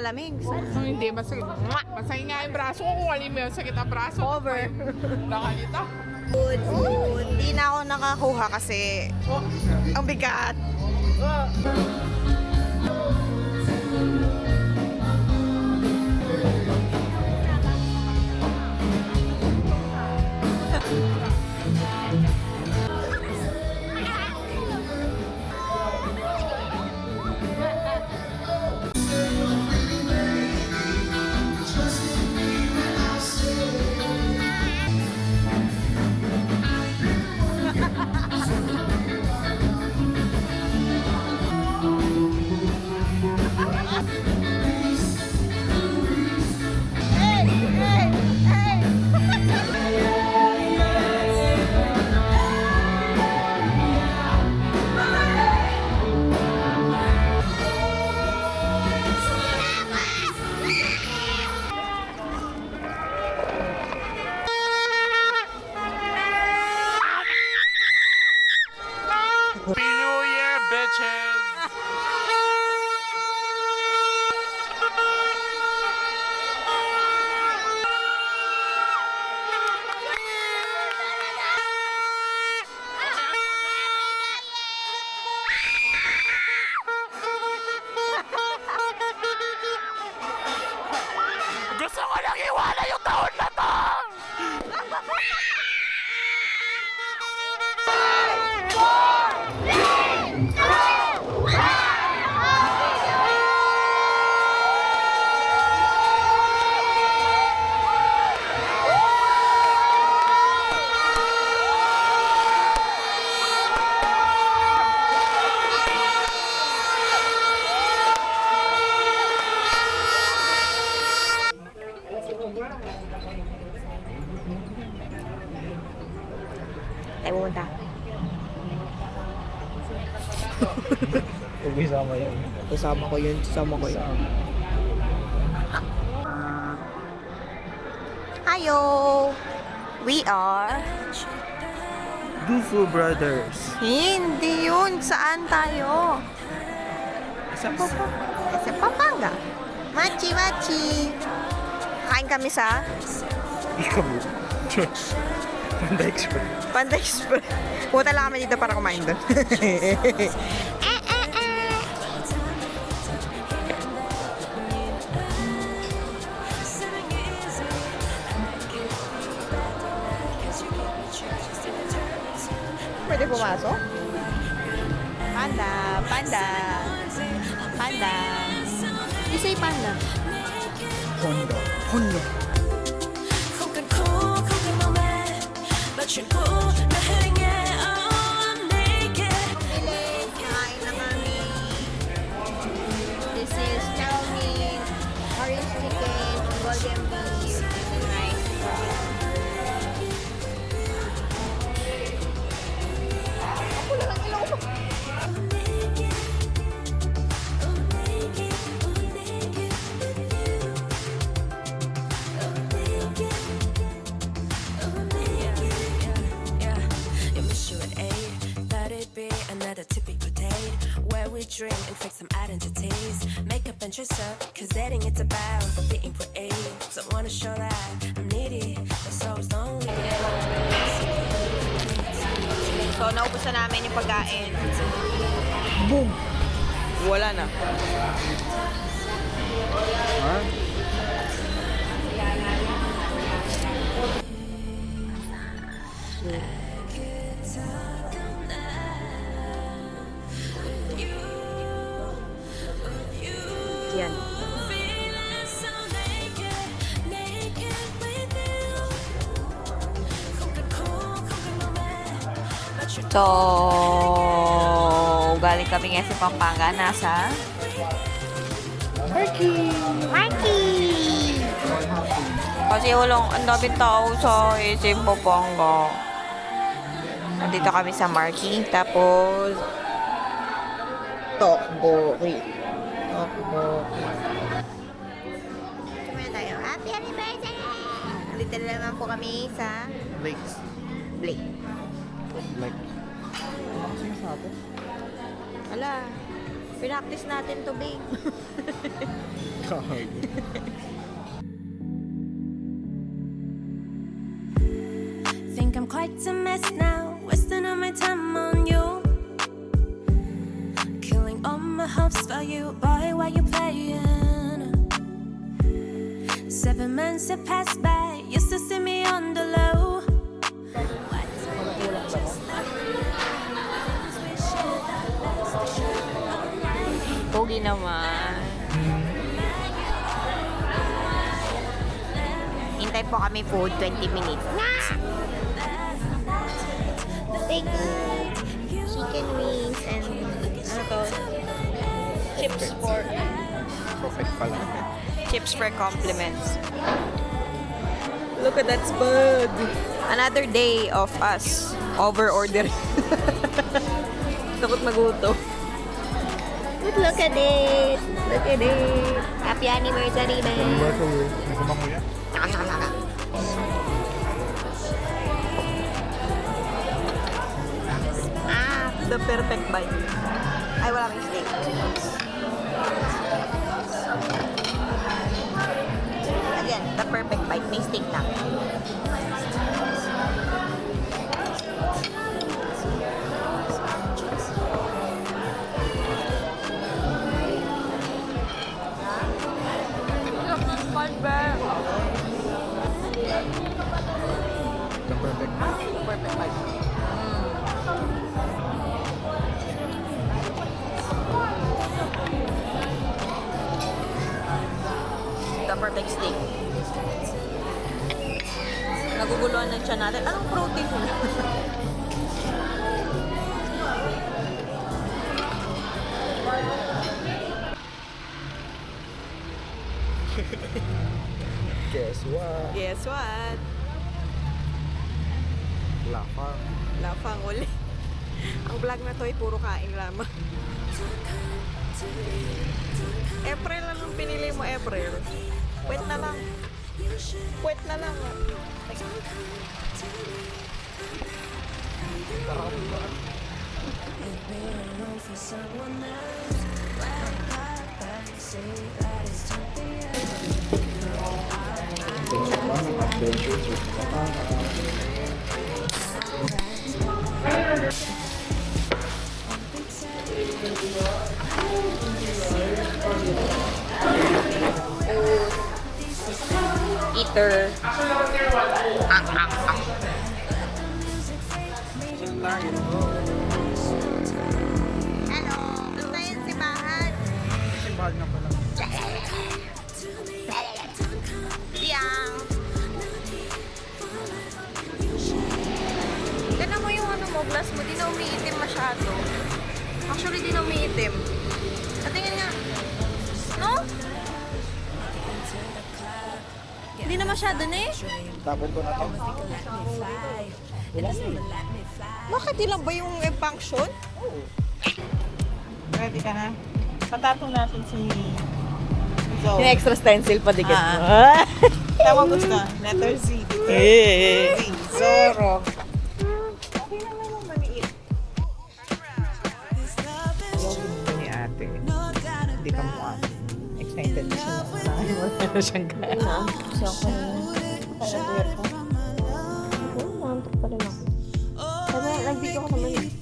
malamig. Hindi, masakit. Masakit nga yung braso ko kung alin mo yung sakit ang braso. Over. Nakalita. Food. Hindi na ako nakakuha kasi ang bigat. Happy New Year, bitches! Gusto ko lang iwala yung taon na to! Tayo pumunta. Huwag isama yun. Kasama ko yun. Hayo! We are... Dufu Brothers. Hindi yun. Saan tayo? Saan pa pa? Sa Pampanga. Machi. Kain kami sa Ikaw mo. Panda Express. Panda Express. Pumunta lang kami dito para kumain doon. Pwede pumasok? Panda. You say panda. Honda. Kain na kami. This is chow mein, orange chicken, golden beef, and rice. Ako lang ang ilaw mo. Another typical date where we drink and fix some identities. Make up and dress up, cause dating it's about being brave. Don't wanna show that I'm needy, but so is lonely. So, naubos na namin yung pagkain. Boom! Wala na. Ha? Yan. So, galing kami nga sa Pampanga. Nasa? Marky! Kasi walang ang daming tao sa SM Pampanga. Nandito kami sa Marky. Tapos, Tokboki. Kumaya tayo. Happy anniversary! Nandito na naman po kami sa Lakes. Blake. Like. Sino sa atin? Wala. Pinaktis natin to, babe. God. Think I'm quite a mess now, wasting all my time on you. Killing all my hopes for you, boy, why you playing? 7 months have passed by, used to see me on the low. Pogi naman. Hintay po kami food, 20 minutes. Steak, chicken wings, and ano to? Chips for Perfect pala. chips for compliments. Look at that spud. Another day of us over-ordering. Takot maguto. But look at it. Look at it. Happy anniversary, man. Nagumang yan? The perfect bite. Ay, wala may steak. Again, the perfect bite. May steak na. The perfect. Perfect bite. The perfect steak. Naguguluhan ng tiyan natin. Anong protein mo? Guess what? Guess what? Lapang. Lafang uli. Ang vlog na to ay puro kain lamang. April lang ang pinili mo, April. Wait na lang. Wait na lang. Eater. Hello, basta yun si Bahan. Simbahan nga pala. Diyang. Tignan mo yung ano mo, glass mo, di na umiitim masyado. Actually, di na umiitim. Patingin nga. No? Hindi na masyado na eh. Tapon ko na to. Bakit ilang ba yung function? Ready ka na? Patato natin si Zoe. Yung extra stencil pa dikit mo. Tama gusto. Letter Z. Eh. Z. Zoro. Okay naman yung maliit. Yung ni ate. Hindi ka mukha. Excited na siya. Wala na siyang gana. Kasi ako nag-wear ko. Nantok pa rin ako. Sabi, nag-video ko naman yun.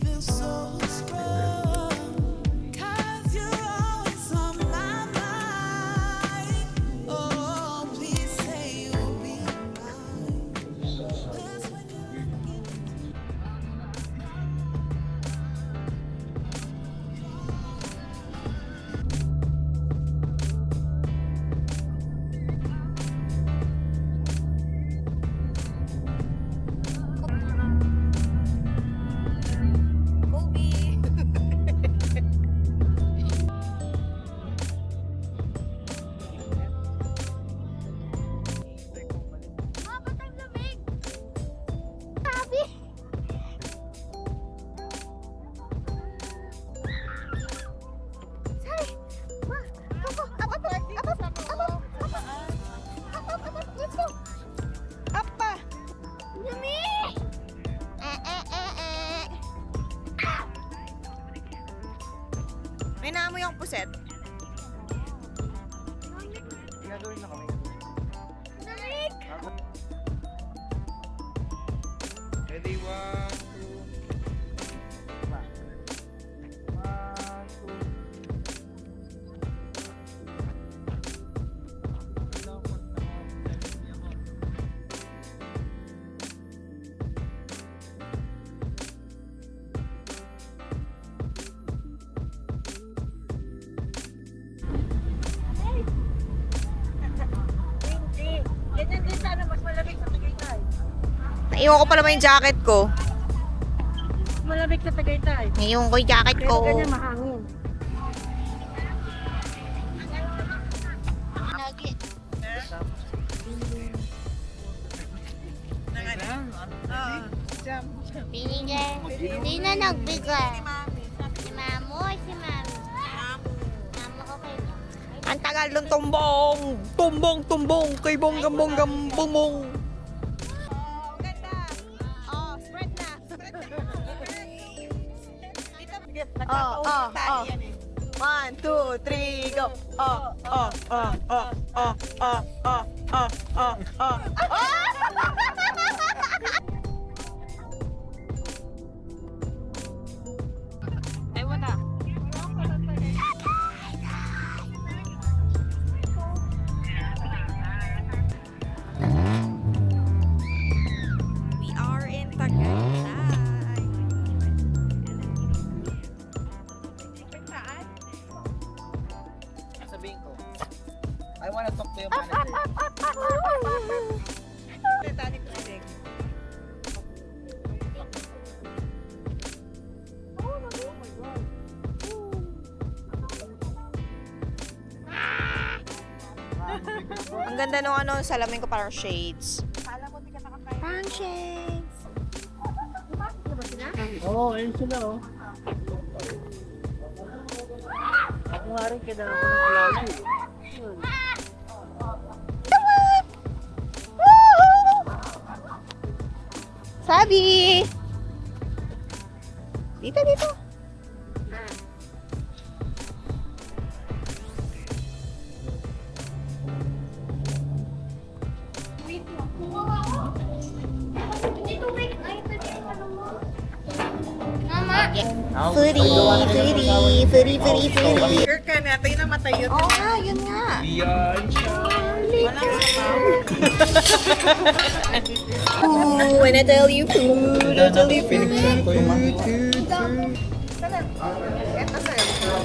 set. Gagawin na kami. Ready, 1, 2. Ganyan din sana, mas malamig sa Tagaytay. Naiwan ko pala yung jacket ko. Malamig sa Tagaytay. Naiwan ko yung jacket Pero ko. ganyan mahangin. Binigay. Sino nagbigay? Si Mamo o si Mami? Mamo ko kayo. Ang tagal ng tumbong! Tumbong, tumbong! Kay bonggam, bonggam, bumong! Oh, ganda! Oh, spread na! Spread na! Oh. 1, 2, 3, go! Oh. Ay, wala. We are in Tagaytay. Sabihin ko. I wanna talk to your manager. Ang ganda nung salamin ko parang shades. Parang shades. Oo, ayun sila oh. Ako nga rin kailangan ko ng kulala eh. Sabi! Dito. Mama. Foodie. Sure ka na, tayo namatay yun. Oo nga, yun nga. Ooh, when I tell you food, I tell you food. Ito sir,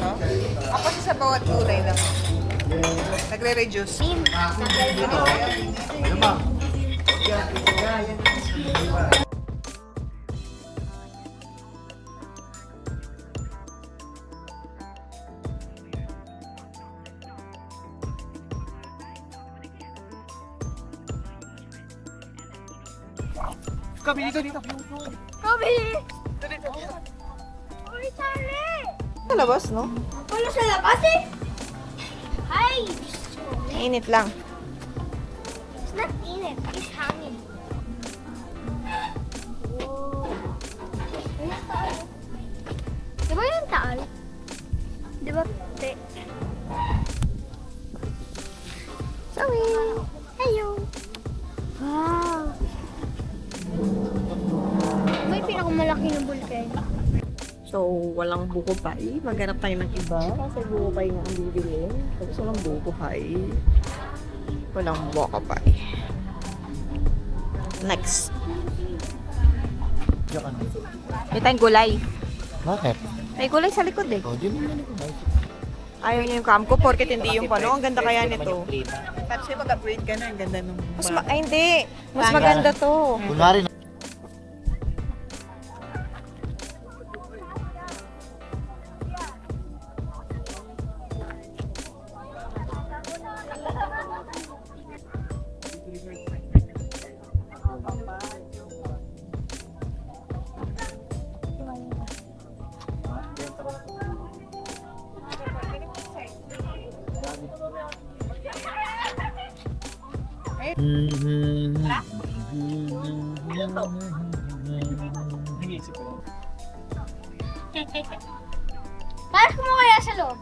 no? Ako sa bawat kulay lang. Nagre-reduce. Kami dito. Kobe! Uy, Charlie! Sa labas, no? Wala sa labas eh! Ay! Init lang. It's not init, it's hanging. Whoa. Ano yung taal? Di ba yung taal? Di ba? Te. Sorry. Hello! Wow! May pinakamalaki na bulkan. So, walang buko pie. Maghanap tayo ng iba. Kasi buko pie nga ang bibilin. Tapos walang buko pie. Walang buko pie. Next. Diyan ka na. May tayong gulay. Bakit? May gulay sa likod eh. Oh, di mo na Ayaw niya yung cam ko porket hindi yung pano. Ang ganda kaya nito. Tapos yung mag-upgrade ka na, ang ganda nung... Ay, hindi. Mas maganda to. Kunwari na. Parang mo kaya sa loob?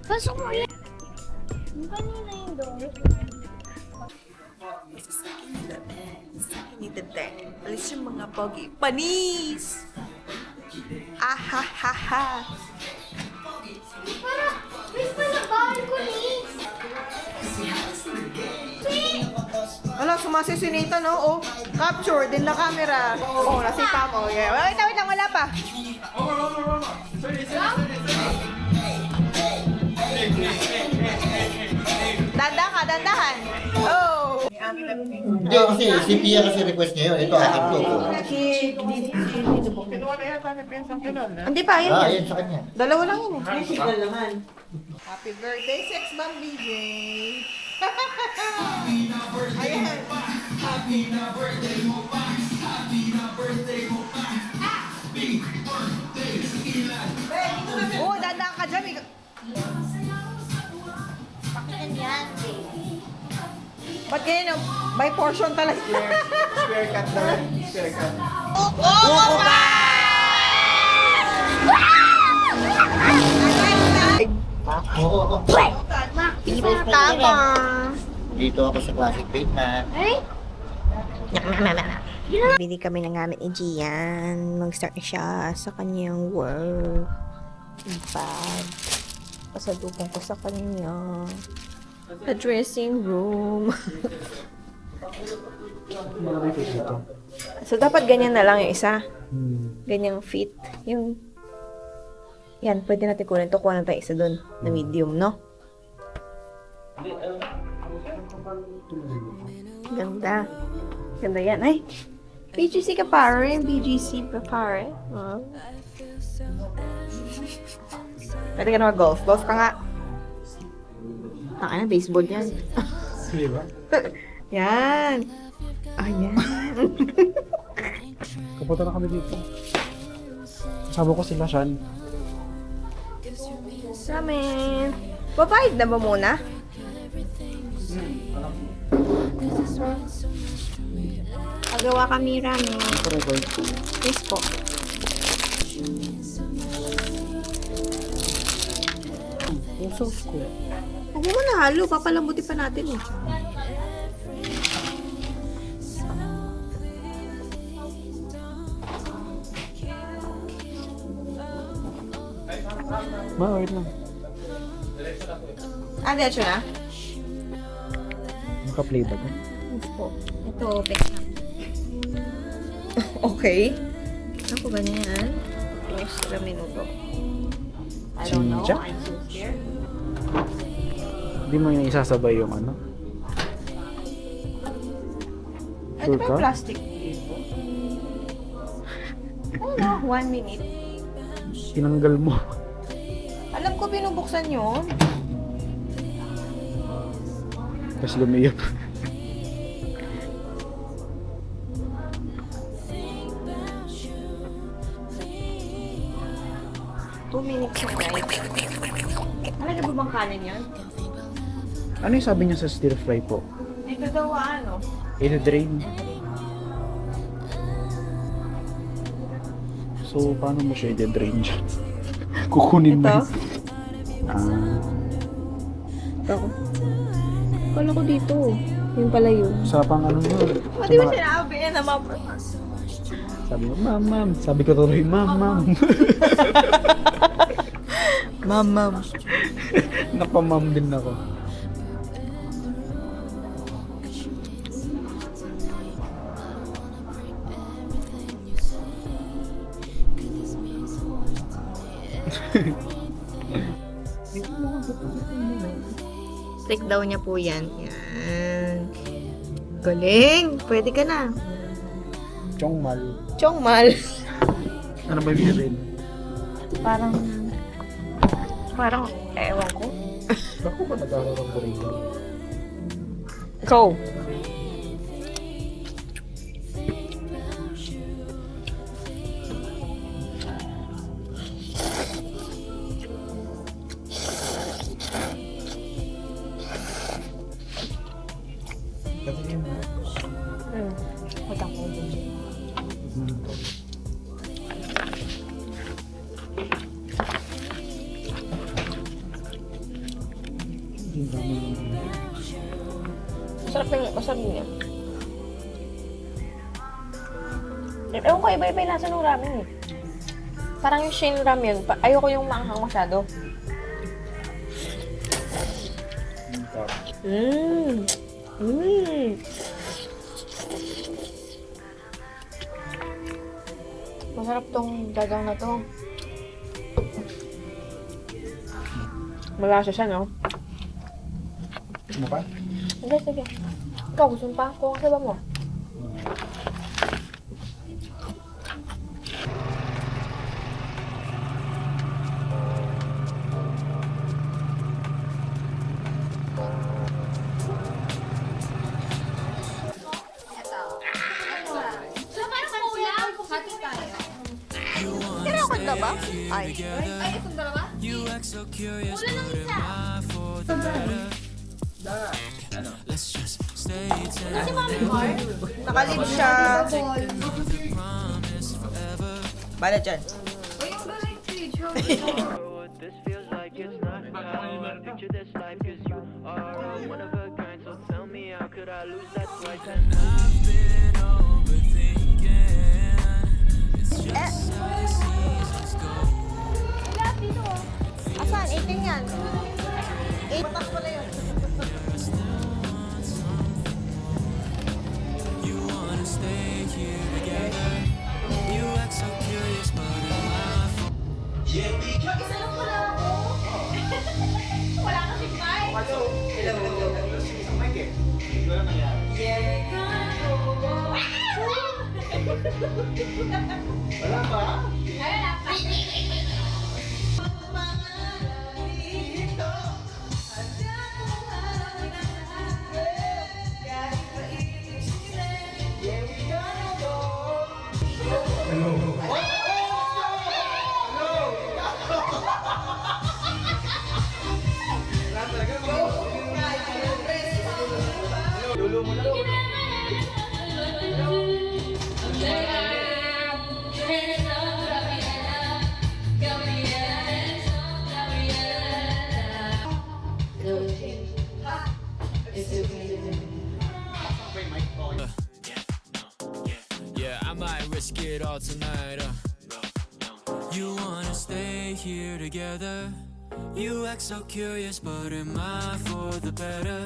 Pasok mo yan. Kanina yung door. Initete. Alis yung mga pogi. Panis! Ahahaha. Miss pa na balcony. Ala, sumasisinita, no? Oh, capture din na camera. Oh, nasipa mo. Yeah. Wait lang, wala pa. Dandahan. Oh. Hindi, kasi si Pia kasi request niya yun. Ito, akin to. Hindi pa, yun. Yun sa kanya. Dalawa lang yun eh. Happy birthday, Sex Bomb BJ. Ayan. Oh, dadaan ka dyan. Pakihan yan. Ba't ganyan? By portion talaga. Spare cut na. Spare cut. Oo ka! Oo. Tama. Dito ako sa Classic Paint na. Ay, Bili kami ng gamit ni Gian. Mag-start na siya sa kanyang work. Bag. Pasalubong ko sa kanya. The dressing room. So, dapat ganyan na lang yung isa. Ganyang fit. Yung... Yan, pwede natin kunin. Ito, kuha na tayo isa dun na medium, no? Ganda. Ganda yan. Ay! BGC ka pare. BGC pa pare. Oh. Pwede ka na mag-golf. Golf ka nga. Taka na, baseball yan. Di ba? Yan. Ayan. Kapunta na kami dito. Kasama ko sila, Sean. Ramen. Papayag na ba muna? Pagawa kami ramen. Yes po. Yung sauce ko. Huwag mo na halo. Papalambuti pa natin eh. Wait lang. Diretso na? Naka-play ba ito? Yes po. Ito, text na. Okay. Ako ba na yan? Yes, ilang minuto. I don't know. Chincha? I'm so scared. Hindi mo yung isasabay yung ano? Ito Sure ba ka? yung plastic dito? Ano? 1 minute. Tinanggal mo. Alam ko binubuksan yun. Tapos lumiyap. Two minutes na guys. Ano ba bang kanin yan? Ano yung sabi niya sa stir fry po? Ito daw ano? I-drain. So, paano mo siya i-drain dyan? Kukunin mo. Ito? Ako. Kala ko dito. Yung pala yun. Sa pang ano mo. O, di ba sinabi yan na Sabi mo, ma'am. Sabi ko tuloy, ma'am. Ma'am. Napamam din ako. Take daw niya po yan. Yan. Galing! Pwede ka na. Chongmal. Chongmal. Ano ba yung sabihin? Parang, ewan ko. Bako ba nag-aaral ng burrito? Go. Masarap din yan. Ewan ko, iba-iba yung lasa ng ramen eh. Parang yung Shin ramen, ayoko yung maanghang masyado. Masarap tong dagang na to. Malasa siya, no? Mo pa? Sige. Ikaw, gusto mo pa? Kung sa mo. Kaya ako na ba? Ay. itong dalawa? Wala lang isa. Si Mami Mar? Nakalib siya. Bala dyan. O yung galing page. This feels like it's not how I picture this life, cause you are one of a kind. So tell me, how could I lose that twice? And I've been overthinking. It's just how the seasons go. Lahat dito oh. Asan? 18 yan. 8 pack pala yun. You wanna stay here together. You act so curious, but am I for Mag-isa lang pala ako. Wala kasi fight. Wala ba? Wala pa. Yeah, I might risk it all tonight. You wanna stay here together. You act so curious, but am I for the better?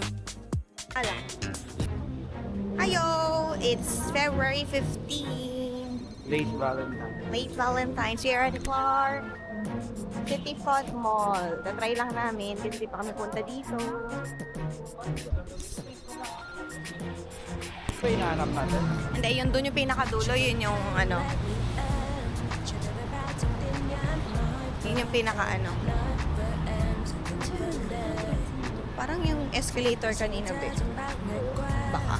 Ayo! It's February 15. Late Valentine. Late Valentine's. We are at Clark City Front Mall. Tatry lang namin kasi di pa kami punta dito. Ito yung hinahanap natin. Hindi, yun doon yung pinakadulo. Yun yung ano. Yun yung pinaka ano. Parang yung escalator kanina, be. Baka.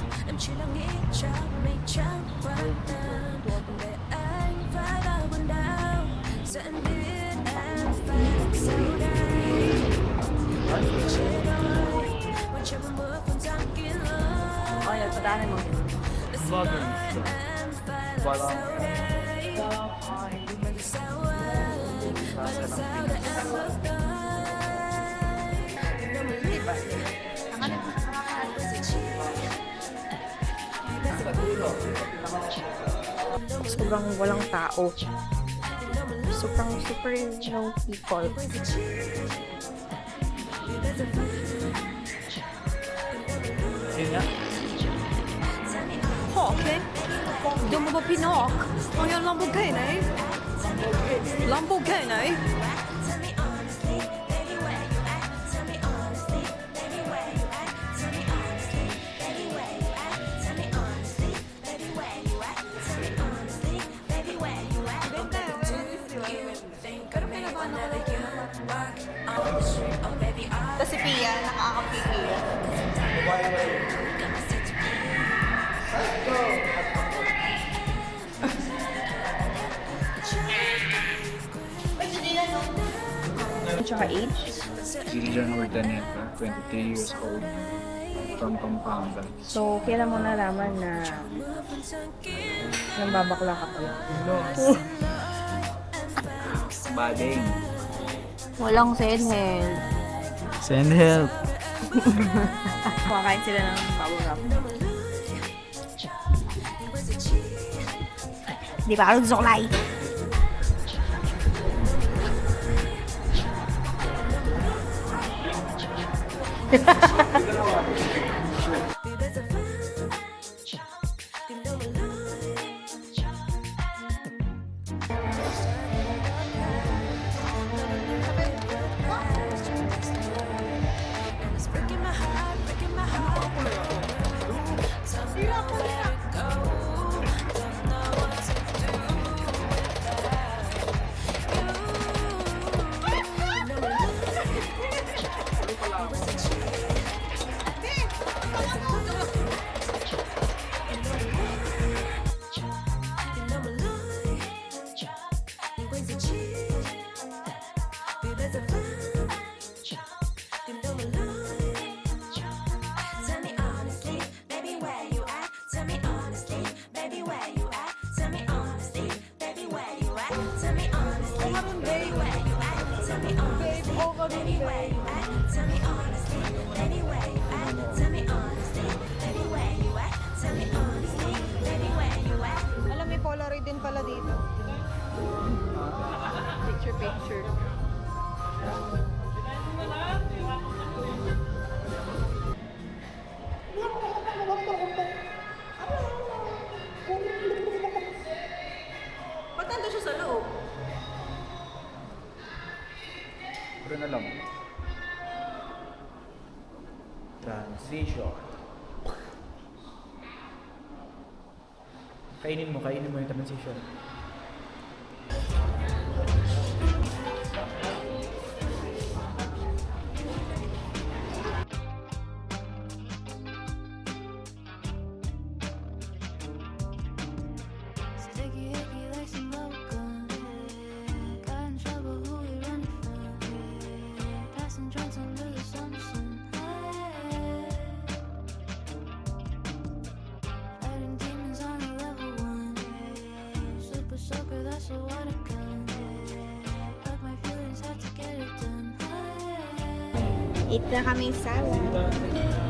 Oh, yan. Padanan mo. Wala. Sobrang walang tao. Sobrang super no people. Yun nga. Okay. Doon mo ba pinok? Ang yung Lamborghini? Lamborghini? Tapos si Pia, nakakapipia. Tsaka age? Gillian Ordaneta, 23 years old, from Pampanga. So, kailan mo nalaman na nambabakla ka pala? Bading. Walang send help. Send help. Kumakain sila ng bubble wrap. Di ba? Ano zoklay? Tell me honestly, baby, where you at? Tell me honestly, baby, where you at? Tell me honestly, baby, where you at? Tell me honestly, baby, where you at? Tell me honestly, baby, where you at? Tell me honestly, baby, where you at? Tell me honestly, baby, where you at? Tell me honestly, baby, where you at? Alam, may Polaroid din pala dito. Picture. Ba't nandun siya sa loob? Pero na lang. Transition. Kainin mo yung transition. Sticky icky like some bubblegum. Got in trouble, who we running from? Passing joints under the summer sun. Fighting demons on a level 1. Super soaker, that's a water gun. But my feelings had to get it done. Eat na kaming salad.